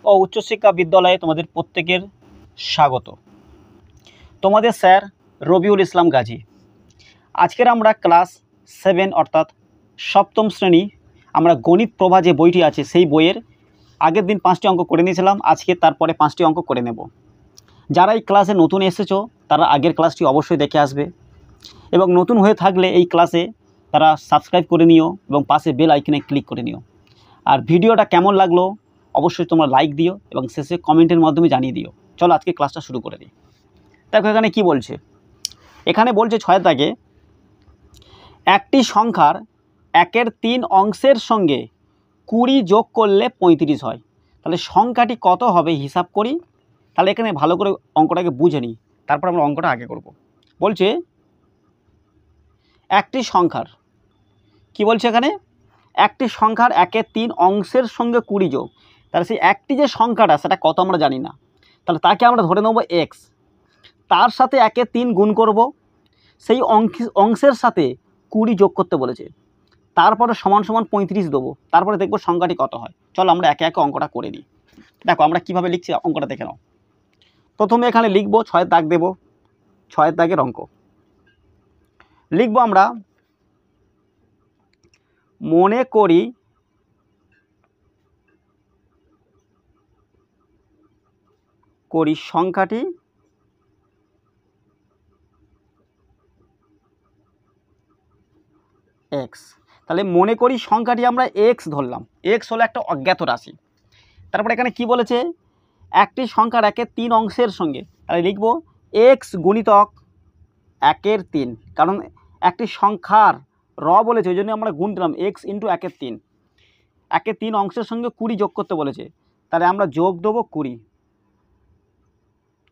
ও উচ্চশিক্ষা বিদ্যালয়ে তোমাদের প্রত্যেকের স্বাগত। তোমাদের স্যার রবিউল ইসলাম গাজী। আজকের আমরা ক্লাস 7 অর্থাৎ সপ্তম শ্রেণী আমরা গণিত প্রভা যে বইটি আছে সেই বইয়ের আগের দিন 5টি অঙ্ক করে নিয়েছিলাম, আজকে তারপরে 5টি অঙ্ক করে নেব। যারা এই ক্লাসে নতুন এসেছো তারা আগের ক্লাসটি অবশ্যই দেখে আসবে এবং নতুন হয়ে থাকলে এই ক্লাসে তারা সাবস্ক্রাইব করে নিও এবং পাশে বেল আইকনে ক্লিক করে নিও। আর ভিডিওটা কেমন লাগলো অবশ্যই তোমরা লাইক দিও এবং শেষে কমেন্টের মাধ্যমে জানিয়ে দিও। চলো আজকে ক্লাসটা শুরু করে দিই। দেখো এখানে কি বলছে, এখানে বলছে 6 দাগে একটি সংখ্যার 1/3 অংশের সঙ্গে 20 যোগ করলে 35 হয়। তাহলে সংখ্যাটি কত হবে হিসাব করি। তাহলে এখানে ভালো করে অঙ্কটাকে বুঝে নিই, তারপর আমরা অঙ্কটা আগে করব। বলছে একটি সংখ্যার কি বলছে এখানে, একটি সংখ্যার 1/3 অংশের সঙ্গে 20 যোগ। তাহলে সেই একটি যে সংখ্যাটা সেটা কত আমরা জানি না, তাহলে তাকে আমরা ধরে নেব এক্স, তার সাথে 1/3 গুণ করব, সেই অংশের সাথে 20 যোগ করতে বলেছে, তারপরে সমান সমান 35 দেবো, তারপরে দেখব সংখ্যাটি কত হয়। চলো আমরা একে একে অঙ্কটা করে নিই। দেখো আমরা কিভাবে লিখছি অঙ্কটা দেখে নাও। প্রথমে এখানে লিখব 6 দাগ দেব, 6 দাগের অঙ্ক লিখব আমরা। মনে করি সংখ্যাটি এক্স। তাহলে মনে করি সংখ্যাটি আমরা এক্স ধরলাম, এক্স হলো একটা অজ্ঞাত রাশি। তারপরে এখানে কি বলেছে, একটি সংখ্যার 1/3 অংশের সঙ্গে, তাহলে লিখব এক্স গুণিতক 1/3, কারণ একটি সংখ্যার বলেছে ওই জন্য আমরা গুণ দিলাম এক্স ইন্টু 1/3, 1/3 অংশের সঙ্গে 20 যোগ করতে বলেছে, তাহলে আমরা যোগ দেবো 20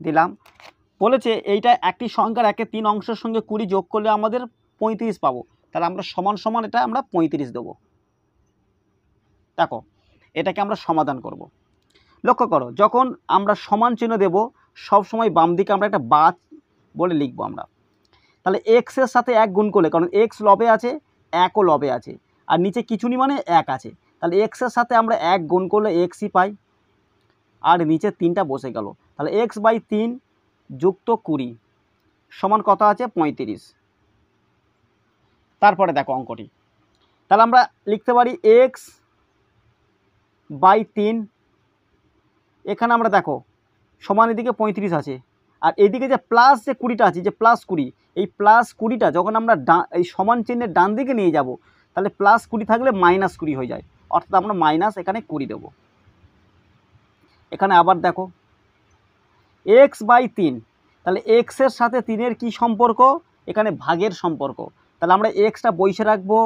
দিলাম। বলেছে এইটা একটি সংখ্যার 1/3 অংশের সঙ্গে 20 যোগ করলে আমাদের 35 পাবো, তাহলে আমরা সমান সমান এটা আমরা 35 দেবো। দেখো এটাকে আমরা সমাধান করব। লক্ষ্য করো যখন আমরা সমান চিহ্ন দেব সব সময় বাম দিকে আমরা একটা বাদ বলে লিখবো আমরা। তাহলে এক্সের সাথে 1 গুণ করলে, কারণ এক্স লবে আছে 1ও লবে আছে আর নিচে কিছু নি মানে 1 আছে, তাহলে এক্সের সাথে আমরা 1 গুণ করলে এক্সই পাই আর নিচে 3টা বসে গেল। তাহলে x/3 যুক্ত 20 সমান কত আছে 35। তারপরে দেখো অঙ্কটি, তাহলে আমরা লিখতে পারি x/3, এখানে আমরা দেখো সমান এদিকে 35 আছে আর এদিকে যে প্লাস যে 20টা আছে, যে প্লাস 20, এই প্লাস 20টা যখন আমরা এই সমান চিহ্নের ডান দিকে নিয়ে যাব তাহলে প্লাস 20 থাকলে -20 হয়ে যায়, অর্থাৎ আমরা মাইনাস এখানে 20 দেবো। এখানে আবার দেখো x/3, তাহলে এক্সের সাথে 3-এর কী সম্পর্ক, এখানে ভাগের সম্পর্ক। তাহলে আমরা এক্সটা বসে রাখবো,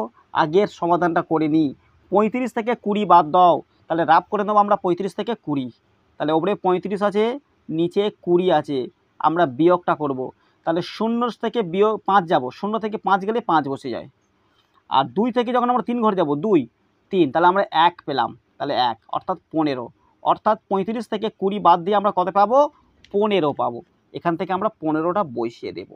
আগের সমাধানটা করে নিই। 35 থেকে 20 বাদ দাও, তাহলে রাফ করে নেবো আমরা 35 থেকে 20, তাহলে ওপরে 35 আছে নিচে 20 আছে, আমরা বিয়োগটা করব। তাহলে 0 থেকে বিয়োগ 5 যাব, 0 থেকে 5 গেলে 5 বসে যায়, আর 2 থেকে যখন আমরা 3 ঘরে যাব 2 3, তাহলে আমরা 1 পেলাম, তাহলে 1 অর্থাৎ 15, অর্থাৎ 35 থেকে 20 বাদ দিয়ে আমরা কত পাবো 15 পাবো। এখান থেকে আমরা 15টা বসিয়ে দেব।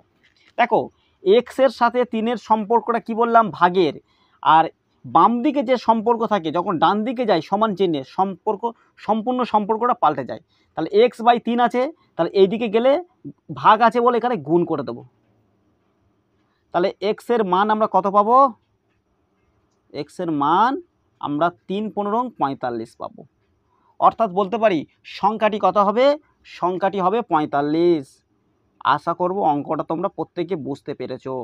দেখো এক্সের সাথে 3-এর সম্পর্কটা কি বললাম ভাগের, আর বাম দিকে যে সম্পর্ক থাকে যখন ডান দিকে যায় সমান চিহ্নের সম্পর্ক, সম্পূর্ণ সম্পর্কটা পাল্টে যায়। তাহলে x/3 আছে, তাহলে এইদিকে গেলে ভাগ আছে বলে এখানে গুণ করে দেব। তাহলে এক্সের মান আমরা কত পাবো, এক্সের মান আমরা 3 15 45 পাবো। অর্থাৎ বলতে পারি সংখ্যাটি কত হবে, সংখ্যাটি হবে 45। আশা করব অঙ্কটা তোমরা প্রত্যেকে বুঝতে পেরেছো।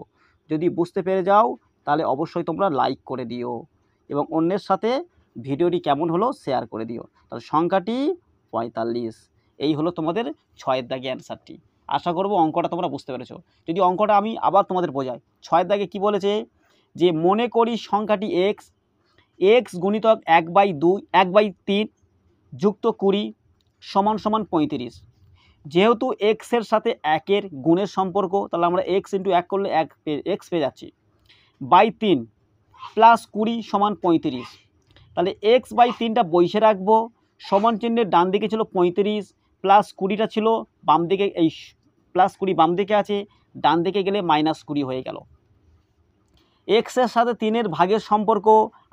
যদি বুঝতে পেরে যাও তাহলে অবশ্যই তোমরা লাইক করে দিও এবং অন্যের সাথে ভিডিওটি কেমন হলো শেয়ার করে দিও। তাহলে সংখ্যাটি 45, এই হলো তোমাদের 6 দাগে অ্যান্সারটি। আশা করব অঙ্কটা তোমরা বুঝতে পেরেছো। যদি অঙ্কটা আমি আবার তোমাদের বোঝাই, 6 দাগে কি বলেছে, যে মনে করি সংখ্যাটি এক্স, এক্স গুণিতক 1/3 যুক্ত 20 সমান সমান 35। যেহেতু এক্সের সাথে 1-এর গুণের সম্পর্ক, তাহলে আমরা এক্স ইন্টু 1 করলে এক্স পেয়ে যাচ্ছি, /3 প্লাস 20 সমান 35। তাহলে x/3টা বসে রাখবো, সমান চিহ্নের ডান দিকে ছিল 35, প্লাস 20টা ছিল বাম দিকে, এই প্লাস 20 বাম দিকে আছে, ডান দিকে গেলে -20 হয়ে গেল। এক্সের সাথে 3-এর ভাগের সম্পর্ক,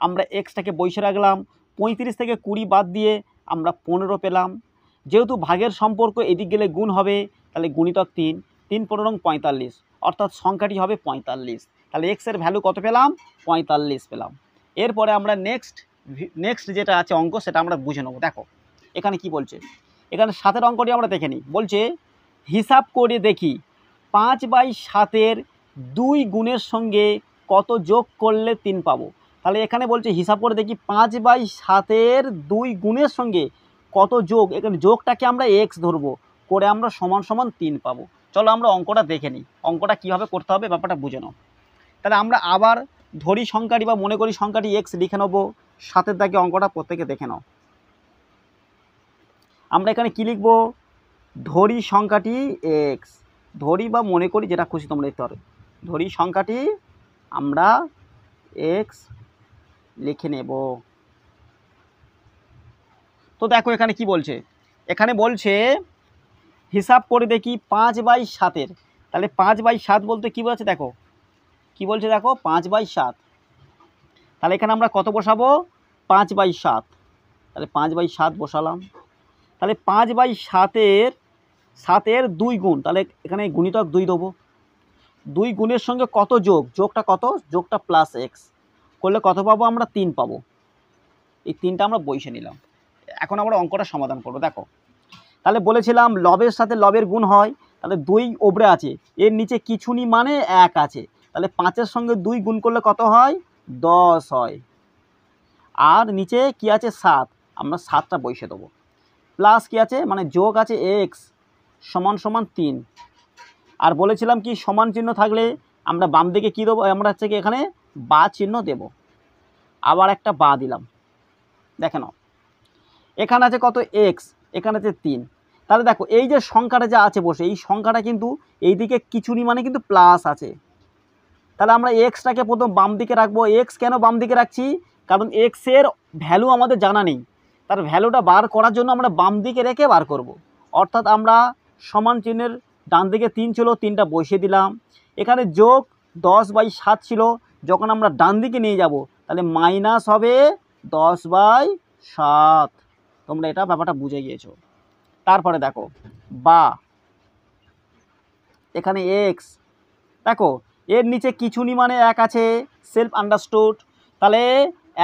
আমরা এক্সটাকে বসে রাখলাম, 35 থেকে 20 বাদ দিয়ে আমরা 15 পেলাম। যেহেতু ভাগের সম্পর্ক এদিক গেলে গুণ হবে, তাহলে গুণিতক 3, 3 15 45, অর্থাৎ সংখ্যাটি হবে 45। তাহলে এক্সের ভ্যালু কত পেলাম? 45 পেলাম। এরপরে আমরা নেক্সট যেটা আছে অঙ্ক সেটা আমরা বুঝে নেব। দেখো এখানে কি বলছে, এখানে 7-এর অঙ্কটি আমরা দেখে নিই। বলছে হিসাব করে দেখি 5/7 2 গুণের সঙ্গে কত যোগ করলে 3 পাবো। তাহলে এখানে বলছে হিসাব করে দেখি 5/7 2 গুণের সঙ্গে কত যোগ, এখানে যোগটাকে আমরা এক্স ধরবো, করে আমরা সমান সমান 3 পাবো। চলো আমরা অঙ্কটা দেখে নিই, অঙ্কটা কীভাবে করতে হবে ব্যাপারটা বুঝে নাও। তাহলে আমরা আবার ধরি সংখ্যাটি বা মনে করি সংখ্যাটি এক্স লিখে নেবো। 7-এর দাগে অঙ্কটা প্রত্যেকে দেখে নাও। আমরা এখানে কি লিখব? ধরি সংখ্যাটি এক্স, ধরি বা মনে করি যেটা খুশি তোমরা লিখতে পারো। ধরি সংখ্যাটি আমরা এক্স লিখে নেব। তো দেখো এখানে কি বলছে, এখানে বলছে হিসাব করে দেখি 5/7। তাহলে 5/7 বলতে কী বলছে দেখো, কি বলছে দেখো 5/7। তাহলে এখানে আমরা কত বসাবো? 5/7। তাহলে 5/7 বসালাম। তাহলে 5/7-এর 2 গুণ, তাহলে এখানে গুণিতক 2 দেবো। 2 গুণের সঙ্গে কত যোগ, যোগটা কত? যোগটা প্লাস এক্স করলে কত পাবো? আমরা 3 পাবো। এই 3টা আমরা বসে নিলাম। এখন আমরা অঙ্কটা সমাধান করবো। দেখো তাহলে বলেছিলাম লবের সাথে লবের গুণ হয়, তাহলে 2 ওপরে আছে, এর নিচে কিছু নি মানে 1 আছে, তাহলে 5-এর সঙ্গে 2 গুণ করলে কত হয়? 10 হয়। আর নিচে কি আছে? 7, আমরা 7টা বসে দেবো। প্লাস কি আছে মানে যোগ আছে এক্স সমান সমান 3। আর বলেছিলাম কি সমান চিহ্ন থাকলে আমরা বাম দিকে কী দেবো? আমরা হচ্ছে কি এখানে বা চিহ্ন দেব। আবার একটা বা দিলাম। দেখে নাও এখানে আছে কত? এক্স, এখানে আছে 3। তাহলে দেখো এই যে সংখ্যাটা যা আছে বসে, এই সংখ্যাটা কিন্তু এইদিকে কিছু নি মানে কিন্তু প্লাস আছে। তাহলে আমরা এক্সটাকে প্রথম বাম দিকে রাখবো। এক্স কেন বাম দিকে রাখছি? কারণ এক্সের ভ্যালু আমাদের জানা নেই, তার ভ্যালুটা বার করার জন্য আমরা বাম দিকে রেখে বার করব। অর্থাৎ আমরা সমান চিহ্নের ডান দিকে 3 ছিল, 3টা বসিয়ে দিলাম। এখানে যোগ 10/7 ছিল, যখন আমরা ডান দিকে নিয়ে যাব তাহলে মাইনাস হবে 10/7। তোমরা এটা ব্যাপারটা বুঝে গিয়েছো। তারপরে দেখো বা এখানে এক্স, দেখো এর নিচে কিছু নি মানে 1 আছে, সেলফ আন্ডারস্টুড। তাহলে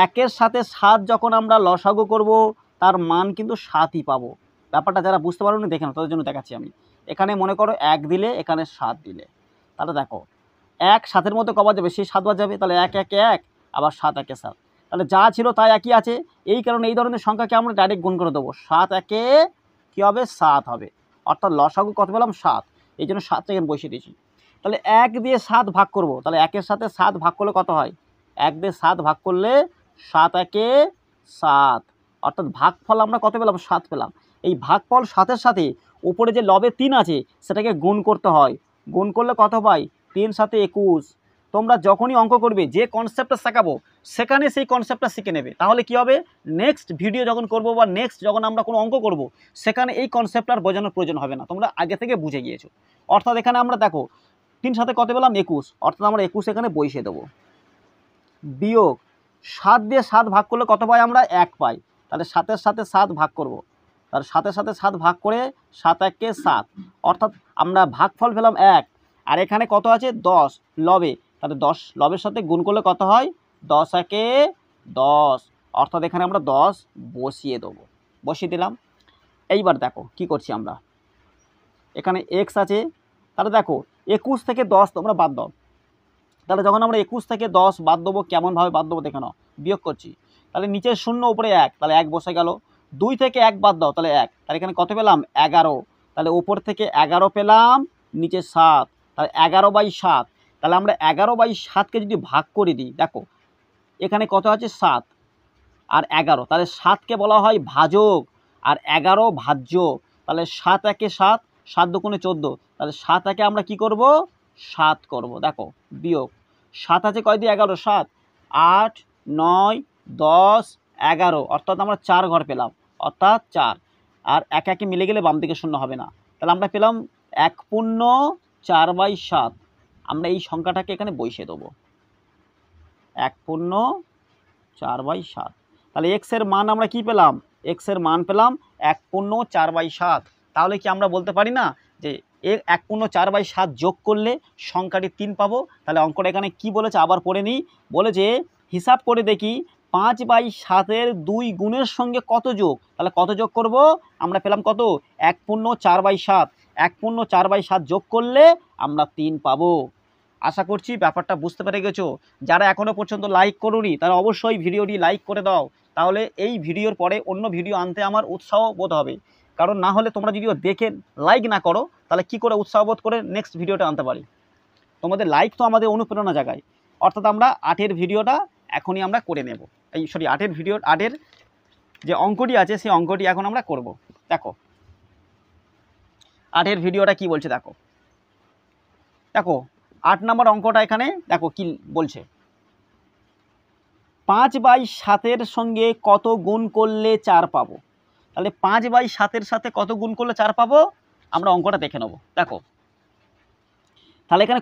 1-এর সাথে 7 যখন আমরা লসাগু করব তার মান কিন্তু 7ই পাবো। ব্যাপারটা যারা বুঝতে পারো না দেখে নাও, তাদের জন্য দেখাচ্ছি আমি। এখানে মনে করো 1 দিলে, এখানে 7 দিলে, তাহলে দেখো 1 7-এর মধ্যে কবার যাবে? সেই 7 বার যাবে। তাহলে 1 1 1, আবার 7 1 7। তাহলে যা ছিল তাই একই আছে। এই কারণে এই ধরনের সংখ্যাকে আমরা ডাইরেক্ট গুণ করে দেবো। 7 1 কী হবে? 7 হবে। অর্থাৎ লসাগু কত পেলাম? 7। এই জন্য 7টা এখানে বসিয়ে দিয়েছি। তাহলে 1 দিয়ে 7 ভাগ করব, তাহলে 1-এর সাথে 7 ভাগ করলে কত হয়? 1 দিয়ে 7 ভাগ করলে 7 1 7, অর্থাৎ ভাগফল আমরা কত পেলাম? 7 পেলাম। এই ভাগফল 7-এর সাথে উপরে যে লবে 3 আছে সেটাকে গুণ করতে হয়। গুণ করলে কত পাই? 3 7 21। তোমরা যখনই অঙ্ক করবে যে কনসেপ্টটা শেখাবো সেখানে সেই কনসেপ্টটা শিখে নেবে। তাহলে কি হবে? নেক্সট ভিডিও যখন করব বা নেক্সট যখন আমরা কোনো অঙ্ক করব সেখানে এই কনসেপ্টটা আর বোঝানোর প্রয়োজন হবে না, তোমরা আগে থেকে বুঝে গিয়েছো। অর্থাৎ এখানে আমরা দেখো 3 সাথে কত পেলাম? 21, অর্থাৎ আমরা 21 এখানে বসিয়ে দেবো। বিয়োগ 7 দিয়ে 7 ভাগ করলে কত পাই? আমরা 1 পাই। তাহলে 7-এর সাথে 7 ভাগ করব, তাহলে 7-এর সাথে 7 ভাগ করে 7 1 7, অর্থাৎ আমরা ভাগফল পেলাম 1। আর এখানে কত আছে? 10 লবে, তাহলে 10 লবের সাথে গুণ করলে কত হয়? 10 1 10, অর্থাৎ এখানে আমরা 10 বসিয়ে দেবো। বসিয়ে দিলাম। এইবার দেখো কি করছি আমরা, এখানে এক্স আছে, তাহলে দেখো 21 থেকে 10 তোমরা বাদ দাও। তাহলে যখন আমরা 21 থেকে 10 বাদ দেবো, কেমনভাবে বাদ দেবো দেখে নাও। বিয়োগ করছি, তাহলে নিচের 0 উপরে 1, তাহলে 1 বসে গেল। 2 থেকে 1 বাদ দাও, তাহলে 1, তাহলে এখানে কত পেলাম? 11। তাহলে উপর থেকে 11 পেলাম, নিচে 7, তাহলে 11/7। তাহলে আমরা 11/7কে যদি ভাগ করে দিই, দেখো এখানে কত আছে? 7 আর 11, তাহলে 7কে বলা হয় ভাজক আর 11 ভাজ্য। তাহলে 7 1 7, 7 2 14, তাহলে 7 1 আমরা কি করব? 7 করব। দেখো বিয়োগ 7 আছে কয় দিয়ে? 11, 7 8 9 10 11, অর্থাৎ আমরা 4 ঘর পেলাম, অর্থাৎ 4। আর 1 1 মিলে গেলে বাম দিকে 0 হবে না, তাহলে আমরা পেলাম 1/4/7। আমরা এই সংখ্যাটাকে এখানে বসিয়ে দেবো, 1/4/7। তাহলে এক্সের মান আমরা কি পেলাম? এক্সের মান পেলাম 1/4/7। তাহলে কি আমরা বলতে পারি না যে 1/4/7 যোগ করলে সংখ্যাটি 3 পাবো? তাহলে অঙ্কটা এখানে কি বলেছে আবার পড়ে নিই। বলেছে হিসাব করে দেখি 5/7-এর 2 গুণের সঙ্গে কত যোগ। তাহলে কত যোগ করব? আমরা পেলাম কত? 1/4/7। 1/4/7 যোগ করলে আমরা 3 পাবো। আশা করছি ব্যাপারটা বুঝতে পেরে গেছো। যারা এখনও পর্যন্ত লাইক করোনি তারা অবশ্যই ভিডিওটি লাইক করে দাও, তাহলে এই ভিডিওর পরে অন্য ভিডিও আনতে আমার উৎসাহ বোধ হবে। কারণ না হলে তোমরা যদি দেখে লাইক না করো তাহলে কি করে উৎসাহ বোধ করে নেক্সট ভিডিওটা আনতে পারি? তোমাদের লাইক তো আমাদের অনুপ্রেরণা জাগায়। অর্থাৎ আমরা 8-এর ভিডিওটা এখনই আমরা করে নেব। এই 8-এর যে অঙ্কটি আছে সেই অঙ্কটি এখন আমরা করব। দেখো 8-এর ভিডিওটা কি বলছে দেখো। 8 নম্বর অঙ্কটা এখানে দেখো কি বলছে। 5/7-এর সঙ্গে কত গুণ করলে 4 পাবো? তাহলে 5/7-এর সাথে কত গুণ করলে 4 পাবো আমরা অঙ্কটা দেখে নেব। দেখো তাহলে এখানে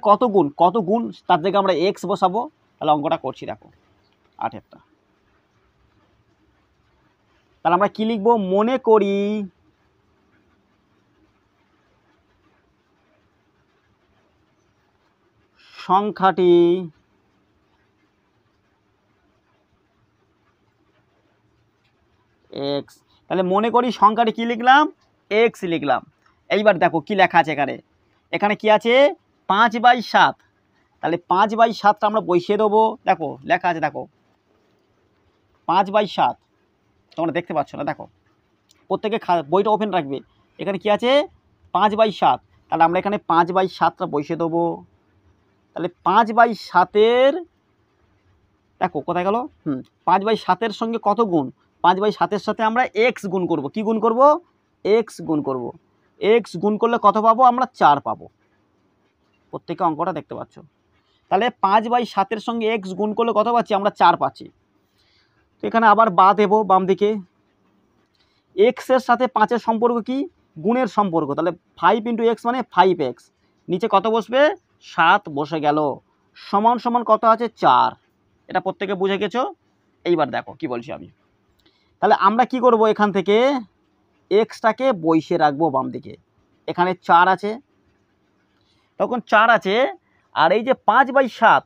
কত গুণ তার জায়গায় আমরা এক্স বসাবো। তাহলে অঙ্কটা করছি দেখো 8-এরটা। তাহলে আমরা কি লিখবো? মনে করি সংখ্যাটি এক্স। তাহলে মনে করি সংখ্যাটি কি লিখলাম? এক্স লিখলাম। এইবার দেখো কি লেখা আছে এখানে। এখানে কি আছে? 5/7। তাহলে 5/7টা আমরা বসিয়ে দেবো। দেখো লেখা আছে দেখো 5/7, তোমরা দেখতে পাচ্ছ না? দেখো প্রত্যেকে বইটা ওপেন রাখবে। এখানে কি আছে? 5/7। তাহলে আমরা এখানে 5/7টা বসিয়ে দেবো। তাহলে 5/7-এর দেখো কোথায় গেল? 5/7-এর সঙ্গে কত গুণ? 5/7-এর সাথে আমরা এক্স গুণ করব। কি গুণ করব? এক্স গুণ করব। এক্স গুণ করলে কত পাবো? আমরা 4 পাবো। প্রত্যেকে অঙ্কটা দেখতে পাচ্ছ। তাহলে 5/7-এর সঙ্গে এক্স গুণ করলে কত পাচ্ছি? আমরা 4 পাচ্ছি। তো এখানে আবার বা দেবো বাম দিকে। এক্সের সাথে 5-এর সম্পর্ক কি? গুণের সম্পর্ক। তাহলে 5 × x মানে 5x। নিচে কত বসবে? 7 বসে গেল। সমান সমান কত আছে? 4। এটা প্রত্যেকে বুঝে গেছো। এইবার দেখো কি বলছি আমি। তাহলে আমরা কি করব? এখান থেকে এক্সটাকে বসিয়ে রাখবো বাম দিকে। এখানে 4 আছে, তখন 4 আছে। আর এই যে 5/7,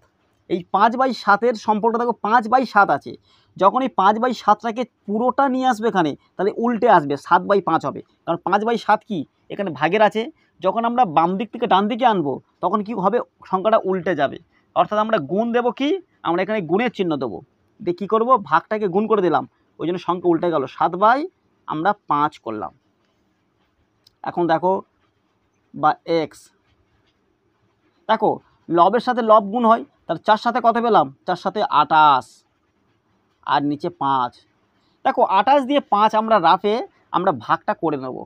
এই 5/7-এর সম্পর্ক দেখো 5/7 আছে। যখন এই 5/7টাকে পুরোটা নিয়ে আসবে এখানে, তাহলে উল্টে আসবে, 7/5 হবে। কারণ 5/7 কি? এখানে ভাগের আছে। যখন আমরা বাম দিক থেকে ডান দিকে আনবো তখন কি হবে? সংখ্যাটা উল্টে যাবে। অর্থাৎ আমরা গুণ দেবো কি? আমরা এখানে গুণের চিহ্ন দেবো। দিয়ে কী করবো? ভাগটাকে গুণ করে দিলাম, ওই জন্য সংখ্যা উল্টে গেল। 7/5 করলাম। এখন দেখো বা এক্স, দেখো লবের সাথে লব গুণ হয়। তাহলে 4 সাথে কত পেলাম? 4 সাথে 28 আর নিচে 5। দেখো 28 দিয়ে 5 আমরা রাফে আমরা ভাগটা করে নেব।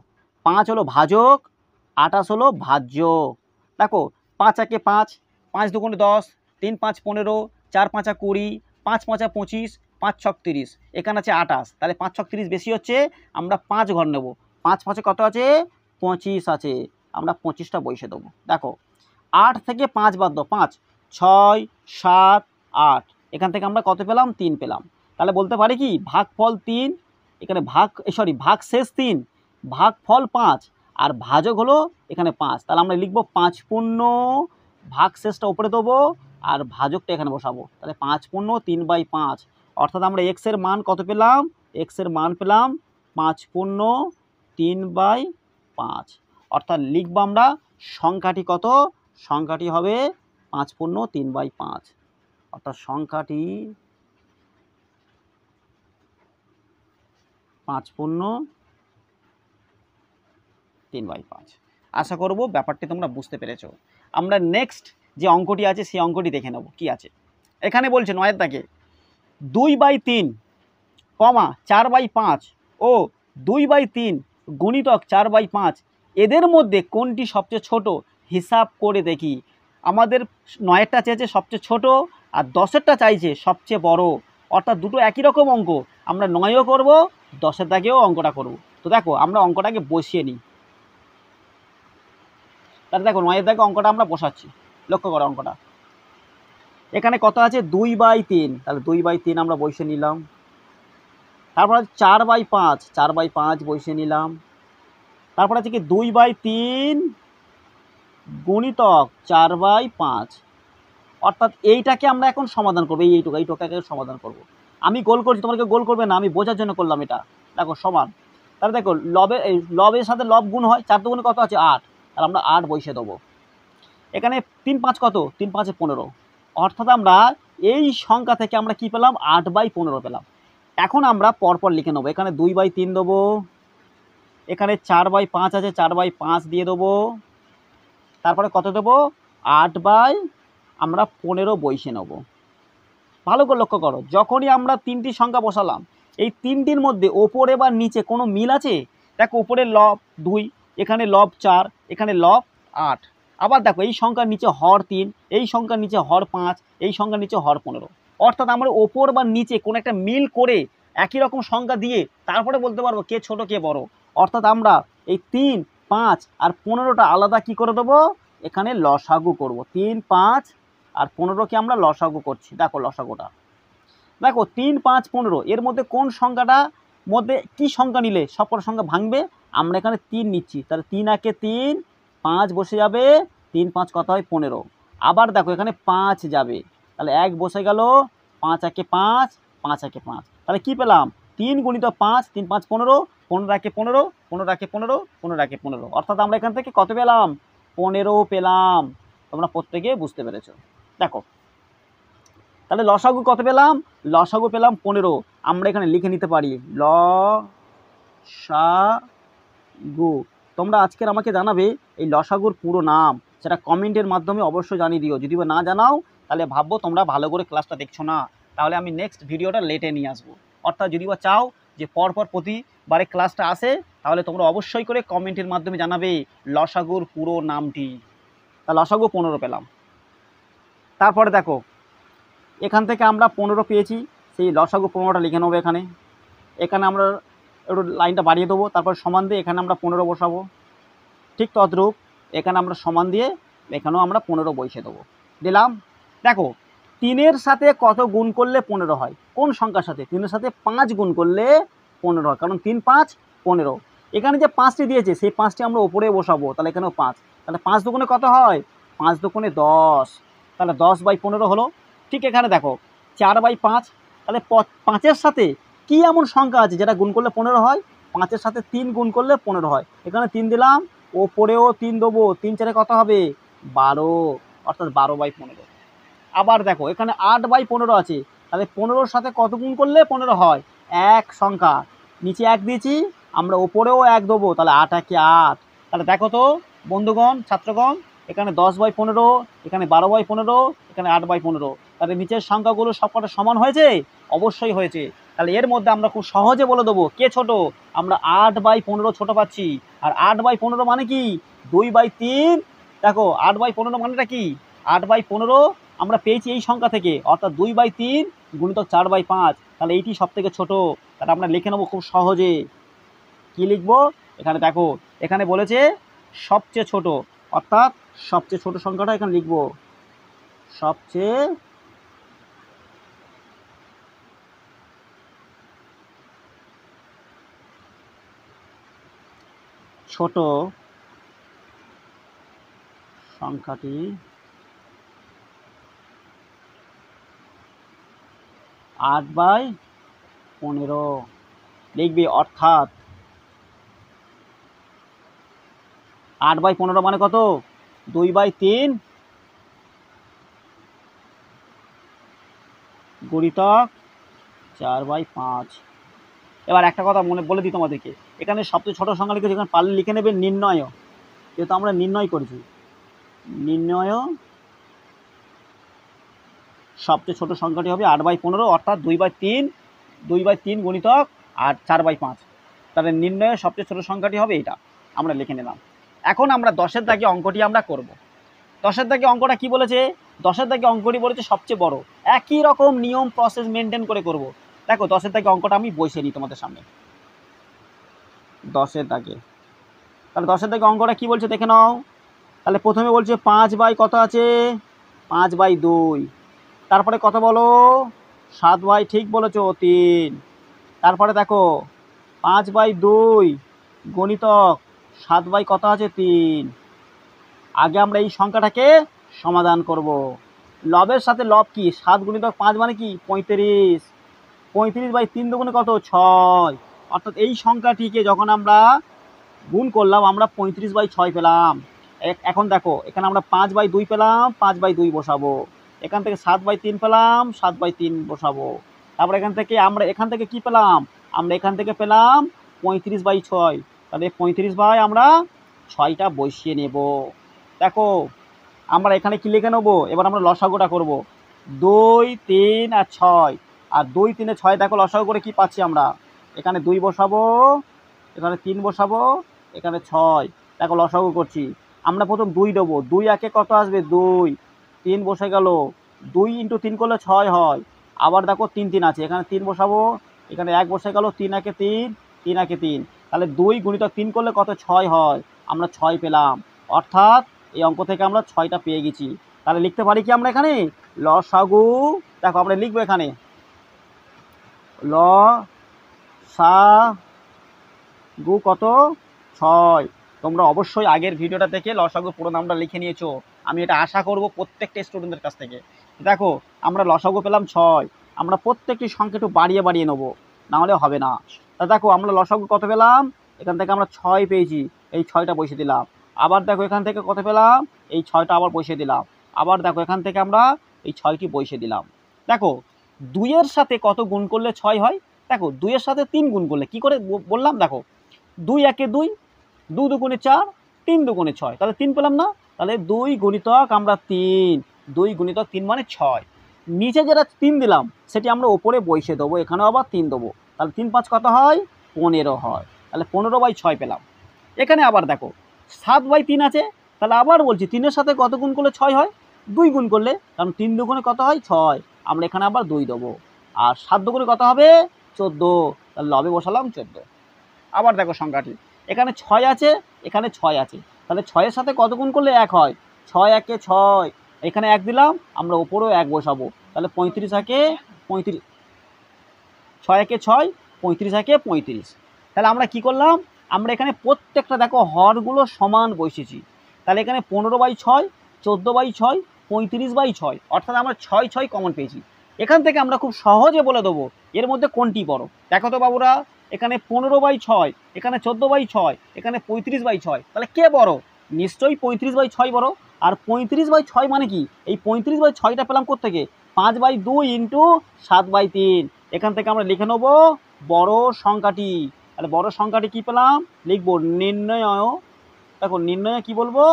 5 হলো ভাজক, 28 হলো ভাজ্য। দেখো 5 একে 5, 5 দুগুণে 10, 3 5 15, 4 5 20, 5 5 25, 5 6 30। এখানে আছে 28। তাহলে 5 6 30 বেশি হচ্ছে, আমরা 5 ঘর নেব। 5 5-এ কত আছে? 25 আছে। আমরা 25টা বসিয়ে দেবো। দেখো 8 থেকে 5 বাদ দাও, 5 6 7 8। এখান থেকে আমরা কত পেলাম? 3 পেলাম। তাহলে বলতে পারি কি ভাগফল 3, এখানে ভাগ শেষ 3, ভাগফল 5 আর ভাজক হলো এখানে 5। তাহলে আমরা লিখবো 5 ভাগ শেষটা উপরে দেবো আর ভাজকটা এখানে বসাবো। তাহলে 5 3/5। অর্থাৎ আমরা এক্সের মান কত পেলাম? এক্সের মান পেলাম 5 3/5। অর্থাৎ লিখবো আমরা সংখ্যাটি কত? সংখ্যাটি হবে 5 3/5। অর্থাৎ সংখ্যাটি 5 3/5। আশা করব ব্যাপারটি তোমরা বুঝতে পেরেছো। আমরা নেক্সট যে অঙ্কটি আছে সেই অঙ্কটি দেখে নেব কি আছে। এখানে বলছে 9-এর দাগে 2/3, 4/5 ও 2/3 গুণিতক 4/5 এদের মধ্যে কোনটি সবচেয়ে ছোট? হিসাব করে দেখি। আমাদের 9-এরটা চেয়েছে সবচেয়ে ছোট আর 10-এরটা চাইছে সবচেয়ে বড়। অর্থাৎ দুটো একই রকম অঙ্ক, আমরা 9-ও করব, 10-এর দাগেও অঙ্কটা করব। তো দেখো আমরা অঙ্কটাকে বসিয়ে নিই। তাহলে দেখো 9-এর দাগে অঙ্কটা আমরা বসাচ্ছি। লক্ষ্য করো অঙ্কটা এখানে কত আছে? 2/3। তাহলে 2/3 আমরা বসিয়ে নিলাম। তারপর আছে 4/5, 4/5 বসিয়ে নিলাম। তারপর আছে কি 2/3 গুণিতক 4/5, অর্থাৎ এইটাকে আমরা এখন সমাধান করবো, এইটুকাকে সমাধান করব। আমি গোল করছি, তোমাকে গোল করবে না, আমি বোঝার জন্য করলাম এটা। দেখো সমান, তাহলে দেখো লবের সাথে লব গুণ হয়, 4 দুগুণে কত আছে 8, তাহলে আমরা 8 বসিয়ে দেবো। এখানে 3/5 কত, 3/5 15, অর্থাৎ আমরা এই সংখ্যা থেকে আমরা কি পেলাম 8/15 পেলাম। এখন আমরা পরপর লিখে নেবো, এখানে 2/3 দেবো, এখানে 4/5 আছে, 4/5 দিয়ে দেবো, তারপরে কত দেবো 8/15 বসিয়ে নেব। ভালো করে লক্ষ্য করো, যখনই আমরা তিনটি সংখ্যা বসালাম, এই তিনটির মধ্যে ওপরে বা নিচে কোনো মিল আছে? দেখো উপরে লব 2, এখানে লব 4, এখানে লব 8। আবার দেখো এই সংখ্যার নিচে হর 3, এই সংখ্যার নিচে হর 5, এই সংখ্যার নিচে হর 15। অর্থাৎ আমরা ওপর বা নিচে কোনো একটা মিল করে একই রকম সংখ্যা দিয়ে তারপরে বলতে পারবো কে ছোট কে বড়। অর্থাৎ আমরা এই 3, 5 আর 15টা আলাদা কি করে দেবো, এখানে লসাগু করব। 3, 5 আর 15কে আমরা লসাগু করছি। দেখো লসাগুটা, দেখো 3, 5, 15 এর মধ্যে কোন সংখ্যাটা মধ্যে কি সংখ্যা নিলে সবকটা সংখ্যা ভাঙবে? আমরা এখানে 3 নিচ্ছি, তাহলে 3 একে 3, 5 বসে যাবে, 3, 5 কত হয় 15। আবার দেখো এখানে 5 যাবে, তাহলে 1 বসে গেল, 5 একে 5, 5 একে 5, তাহলে কি পেলাম 3 গুণিত 5, 3, 5, 15, 15 একে 15, 15 একে 15, 15 একে 15, অর্থাৎ আমরা এখান থেকে কত পেলাম 15 পেলাম। তোমরা প্রত্যেকে বুঝতে পেরেছো। দেখো তাহলে লসাগু কত পেলাম, লসাগু পেলাম 15। আমরা এখানে লিখে নিতে পারি লসাগু। তোমরা আজকের আমাকে জানাবে এই লসাগুর পুরো নাম, সেটা কমেন্টের মাধ্যমে অবশ্যই জানিয়ে দিও। যদি না জানাও তাহলে ভাববো তোমরা ভালো করে ক্লাসটা দেখছো না, তাহলে আমি নেক্সট ভিডিওটা লেটে নিয়ে আসবো। অর্থাৎ যদি বা চাও যে পরপর প্রতিবারে ক্লাসটা আসে, তাহলে তোমরা অবশ্যই করে কমেন্টের মাধ্যমে জানাবে লসাগুর পুরো নামটি। তা লসাগু 15 পেলাম। তারপরে দেখো এখান থেকে আমরা 15 পেয়েছি, সেই লসাগু 15টা লিখে নেবো এখানে। এখানে আমরা একটু লাইনটা বাড়িয়ে দেবো, তারপর সমান দিয়ে এখানে আমরা 15 বসাবো। ঠিক তদ্রূপ এখানে আমরা সমান দিয়ে এখানেও আমরা 15 বসিয়ে দেবো, দিলাম। দেখো 3-এর সাথে কত গুণ করলে 15 হয়, কোন সংখ্যার সাথে? 3-এর সাথে 5 গুণ করলে 15 হয়, কারণ 3, 5, 15। এখানে যে 5টি দিয়েছে সেই 5টি আমরা ওপরে বসাবো, তাহলে এখানেও 5, তাহলে 5 দুগুণে কত হয় 5 দুগুণে 10, তাহলে 10/15 হলো। ঠিক এখানে দেখো 4/5, তাহলে 5-এর সাথে কি এমন সংখ্যা আছে যেটা গুণ করলে 15 হয়? 5-এর সাথে 3 গুণ করলে 15 হয়, এখানে 3 দিলাম, ওপরেও 3 দেবো, 3 4 কত হবে 12, অর্থাৎ 12/15। আবার দেখো এখানে 8/15 আছে, তাহলে 15-র সাথে কত গুণ করলে 15 হয়? এক সংখ্যা, নিচে 1 দিয়েছি, আমরা ওপরেও 1 দেবো, তাহলে 8 একে 8। তাহলে দেখো তো বন্ধুগণ, ছাত্রগণ, এখানে 10/15, এখানে 12/15, এখানে 8/15, তাহলে নিচের সংখ্যাগুলো সবকটা সমান হয়েছে? অবশ্যই হয়েছে। তাহলে এর মধ্যে আমরা খুব সহজে বলে দেবো কে ছোট। আমরা 8/15 ছোট পাচ্ছি। আর 8/15 মানে কি 2/3। দেখো 8/15 মানেটা কি 8/15 আমরা পেয়েছি এই সংখ্যা থেকে, অর্থাৎ 2/3 গুণিতক 4/5, তাহলে এইটি সব থেকে ছোট। তাহলে আমরা লিখে নেবো খুব সহজে। কি লিখবো? এখানে দেখো এখানে বলেছে সবচেয়ে ছোট, অর্থাৎ সবচেয়ে ছোট সংখ্যাটা এখানে লিখবো, সবচেয়ে ছোট সংখ্যাটি 8/15 লিখবি, অর্থাৎ 8/15 মানে কত 2/3 গুণিতক 4/5। এবার একটা কথা মনে বলে দিই তোমাদেরকে, এখানে সবচেয়ে ছোট সংখ্যা লিখেছি, এখানে পারলে লিখে নেবে নির্ণয়, যেহেতু আমরা নির্ণয় করেছি। নির্ণয় সবচেয়ে ছোট সংখ্যাটি হবে 8/15, অর্থাৎ 2/3 গুণিতক আর 4/5। তাহলে নির্ণয়ের সবচেয়ে ছোট সংখ্যাটি হবে এটা, আমরা লিখে নিলাম। এখন আমরা 10-এর দাগে অঙ্কটি আমরা করব। 10-এর দাগে অঙ্কটা কি বলেছে? 10-এর দাগে অঙ্কটি বলেছে সবচেয়ে বড়। একই রকম নিয়ম প্রসেস মেনটেন করে করব। দেখো 10-এর দাগে অঙ্কটা আমি বসিয়ে নিই তোমাদের সামনে। 10-এর দাগে, তাহলে 10-এর দাগে অঙ্কটা কি বলছে দেখে নাও। তাহলে প্রথমে বলছে 5 কত আছে 5/2, তারপরে কত বলো 7 ঠিক বলেছো 3, তারপরে দেখো 5/2 গণিতক 7 কত আছে 3। আগে আমরা এই সংখ্যাটাকে সমাধান করব। লবের সাথে লব কি 7 গুণিতক 5 মানে কি 35। 35/3 দুগুণে কত 6। অর্থাৎ এই সংখ্যাটিকে যখন আমরা গুণ করলাম আমরা 35/6 পেলাম। এখন দেখো এখানে আমরা 5/2 পেলাম, 5/2 বসাবো। এখান থেকে 7/3 পেলাম, 7/3 বসাবো। তারপর এখান থেকে কি পেলাম, আমরা এখান থেকে পেলাম 35/6। তাহলে 35 আমরা 6টা বসিয়ে নেব। দেখো আমরা এখানে কি লিখে নেবো, এবার আমরা লসাগুটা করব। 2, 3 আর 6, আর 2, 3 6 দেখো লসাগু করে কি পাচ্ছি আমরা, এখানে 2 বসাবো, এখানে 3 বসাবো, এখানে 6। দেখো লসাগু করছি, আমরা প্রথম 2 দেবো। 2 একে কত আসবে 2, 3 বসে গেল। 2 × 3 করলে 6 হয়। আবার দেখো 3 3 আছে, এখানে 3 বসাবো, এখানে 1 বসে গেল। 3 একে 3, 3 একে 3। তাহলে 2 × 3 করলে কত 6 হয়, আমরা 6 পেলাম। অর্থাৎ এই অঙ্ক থেকে আমরা 6টা পেয়ে গেছি। তাহলে লিখতে পারি কি আমরা এখানে লসাগু, দেখো আমরা লিখবো এখানে লসাগু কত 6। তোমরা অবশ্যই আগের ভিডিওটা থেকে লসাগু পুরো নামটা লিখে নিয়েছো, আমি এটা আশা করব প্রত্যেকটা স্টুডেন্টদের কাছ থেকে। দেখো আমরা লসাগু পেলাম 6, আমরা প্রত্যেকটি সংখ্যা একটু বাড়িয়ে বাড়িয়ে নেবো, নাহলে হবে না। তা দেখো আমরা লসাগু কত পেলাম, এখান থেকে আমরা 6 পেয়েছি, এই 6টা বসিয়ে দিলাম। আবার দেখো এখান থেকে কত পেলাম, এই 6টা আবার বসিয়ে দিলাম। আবার দেখো এখান থেকে আমরা এই 6টি বসিয়ে দিলাম। দেখো 2 এর সাথে কত গুণ করলে 6 হয়, দেখো 2 এর সাথে 3 গুণ করলে কি করে বললাম, দেখো 2 একে 2, 2 দুগুণে 4, 3 দুগুণে 6, তাহলে 3 পেলাম না। তাহলে 2 গুণিতক আমরা 3, 2 গুণিতক 3 মানে 6। নিচে যেটা 3 দিলাম সেটি আমরা ওপরে বসিয়ে দেবো, এখানেও আবার 3 দেবো। তাহলে 3 5 কত হয় 15 হয়। তাহলে 15/6 পেলাম। এখানে আবার দেখো 7/3 আছে, তাহলে আবার বলছি 3-এর সাথে কত গুণ করলে 6 হয়, 2 গুণ করলে, কারণ 3 দুগুণে কত হয় 6, আমরা এখানে আবার 2 দেবো। আর 7 দুগুণে কত হবে 14, তাহলে লবে বসালাম 14। আবার দেখো সংখ্যাটি এখানে 6 আছে, এখানে 6 আছে, তাহলে 6-এর সাথে কত গুণ করলে 1 হয়, 6 একে 6, এখানে 1 দিলাম, আমরা ওপরেও 1 বসাবো। তাহলে 35 একে 35, 6 একে 6, 35 একে 35। তাহলে আমরা কি করলাম, আমরা এখানে প্রত্যেকটা দেখো হরগুলো সমান বসেছি। তাহলে এখানে 15/6, 14/6, 35/6, অর্থাৎ আমরা 6 6 কমন পেয়েছি। এখান থেকে আমরা খুব সহজে বলে দেবো এর মধ্যে কোনটি বড়। দেখো তো বাবুরা, এখানে 15/6, এখানে 14/6, এখানে 35/6, তাহলে কে বড়, নিশ্চয়ই 35/6 বড়। আর 35/6 মানে কি, এই 35/6টা পেলাম কোত্থেকে, 5/2 × 7/3। এখান থেকে আমরা লিখে নেবো বড় সংখ্যাটি। তাহলে বড় সংখ্যাটি কি পেলাম, লিখবো নির্ণয়। দেখো নির্ণয় কি বলবো,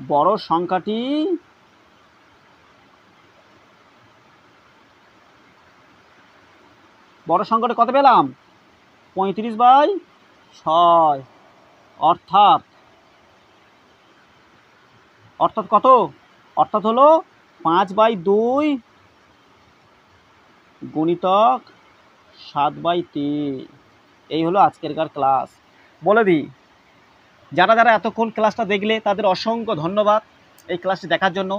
বড় সংখ্যাটি কত পেলাম 35/6। অর্থাৎ কত, অর্থাৎ হলো 5/2 গুণিতক 7/3। এই হলো আজকেরকার ক্লাস। বলে দিই, যারা যারা এতক্ষণ ক্লাসটা দেখলে তাদের অসংখ্য ধন্যবাদ এই ক্লাসটি দেখার জন্য।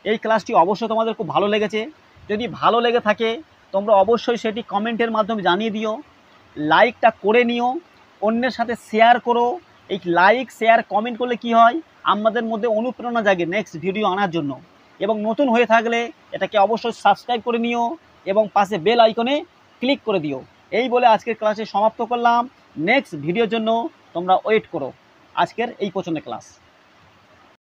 এই ক্লাসটি অবশ্যই তোমাদের খুব ভালো লেগেছে। যদি ভালো লেগে থাকে তোমরা অবশ্যই সেটি কমেন্টের মাধ্যমে জানিয়ে দিও, লাইকটা করে নিও, অন্যের সাথে শেয়ার করো। এই লাইক শেয়ার কমেন্ট করলে কি হয়, আমাদের মধ্যে অনুপ্রেরণা জাগে নেক্সট ভিডিও আনার জন্য। এবং নতুন হয়ে থাকলে এটাকে অবশ্যই সাবস্ক্রাইব করে নিও এবং পাশে বেল আইকনে ক্লিক করে দিও। এই বলে আজকের ক্লাসে সমাপ্ত করলাম। নেক্সট ভিডিওর জন্য তোমরা ওয়েট করো। আজকের এই পছন্দের ক্লাস।